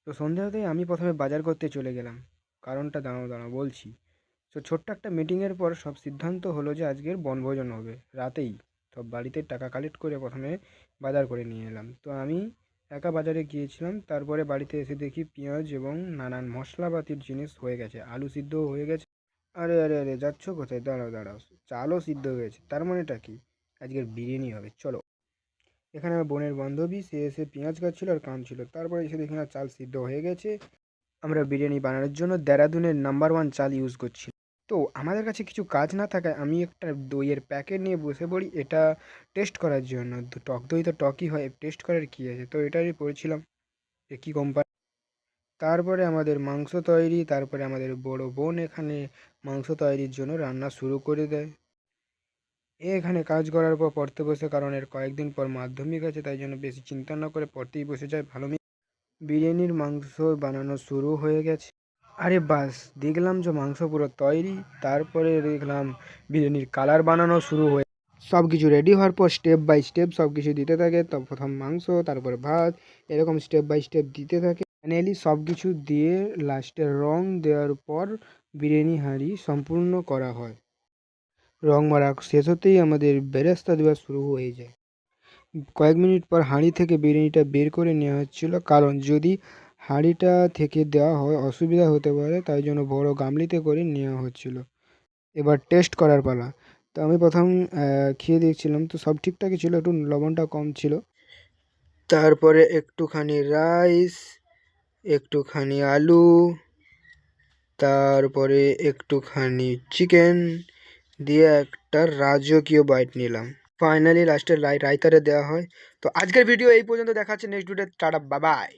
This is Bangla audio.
তো সন্ধে হতেই আমি প্রথমে বাজার করতে চলে গেলাম। কারণটা দাঁড়াও বলছি। তো ছোট্ট একটা মিটিংয়ের পর সব সিদ্ধান্ত হলো যে আজকের বনভোজন হবে রাতেই। সব বাড়িতে টাকা কালেক্ট করে প্রথমে বাজার করে নিয়ে এলাম। তো আমি একা বাজারে গিয়েছিলাম, তারপরে বাড়িতে এসে দেখি পেঁয়াজ এবং নানান মশলাপাতির জিনিস হয়ে গেছে, আলু সিদ্ধও হয়ে গেছে। আরে আরে আরে, যাচ্ছ কোথায়? দাঁড়াও, চালও সিদ্ধ হয়ে গেছে, তার মানেটা কি? আজকের বিরিয়ানি হবে, চলো। এখানে আমার বোনের বান্ধবী, সে এসে পেঁয়াজ কাটছিল আর কাঁদছিল, তারপরে এসে দেখি না চাল সিদ্ধ হয়ে গেছে। আমরা বিরিয়ানি বানানোর জন্য দেরাদুনের নাম্বার 1 চাল ইউজ করছি। তো আমাদের কাছে কিছু কাজ না থাকায় আমি একটা দইয়ের প্যাকেট নিয়ে বসে পড়ি এটা টেস্ট করার জন্য। তো টক দই তো টকই হয়, টেস্ট করার কী আছে, তো এটাই পড়ছিলাম যে কী কোম্পানি। তারপরে আমাদের মাংস তৈরি, তারপরে আমাদের বড় বোন এখানে মাংস তৈরির জন্য রান্না শুরু করে দেয়। এ এখানে কাজ করার পর পড়তে বসে, কারণ এর কয়েকদিন পর মাধ্যমিক আছে, তাই জন্য বেশি চিন্তা না করে পড়তেই বসে যায় ভালো মেয়ে। বিরিয়ানির মাংস বানানো শুরু হয়ে গেছে। আরে বাস, দেখলাম যে মাংস পুরো তৈরি। তারপরে দেখলাম বিরিয়ানির কালার বানানো শুরু হয়ে সব কিছু রেডি হওয়ার পর স্টেপ বাই স্টেপ সব কিছু দিতে থাকে। তো প্রথম মাংস, তারপরে ভাত, এরকম স্টেপ বাই স্টেপ দিতে থাকে। ফাইনালি সব কিছু দিয়ে লাস্টে রং দেওয়ার পর বিরিয়ানি হাঁড়ি সম্পূর্ণ করা হয়। রং মারা শেষ হতেই আমাদের বেরেস্তা দেওয়া শুরু হয়ে যায়। কয়েক মিনিট পর হাঁড়ি থেকে বিরিয়ানিটা বের করে নেওয়া হচ্ছিল, কারণ যদি হাঁড়িটা থেকে দেওয়া হয় অসুবিধা হতে পারে, তাই জন্য বড় গামলিতে করে নেওয়া হচ্ছিল। এবার টেস্ট করার পালা। তো আমি প্রথম খেয়ে দেখছিলাম, তো সব ঠিকঠাকই ছিল, একটু লবণটা কম ছিল। তারপরে একটুখানি রাইস, একটুখানি আলু, তারপরে একটুখানি চিকেন দিয়ে একটা রাজকীয় বাইট নিলাম। ফাইনালি লাস্টে রায়তাটা দেওয়া হয়। তো আজকের ভিডিও এই পর্যন্ত, দেখা হচ্ছে next video, tata bye bye.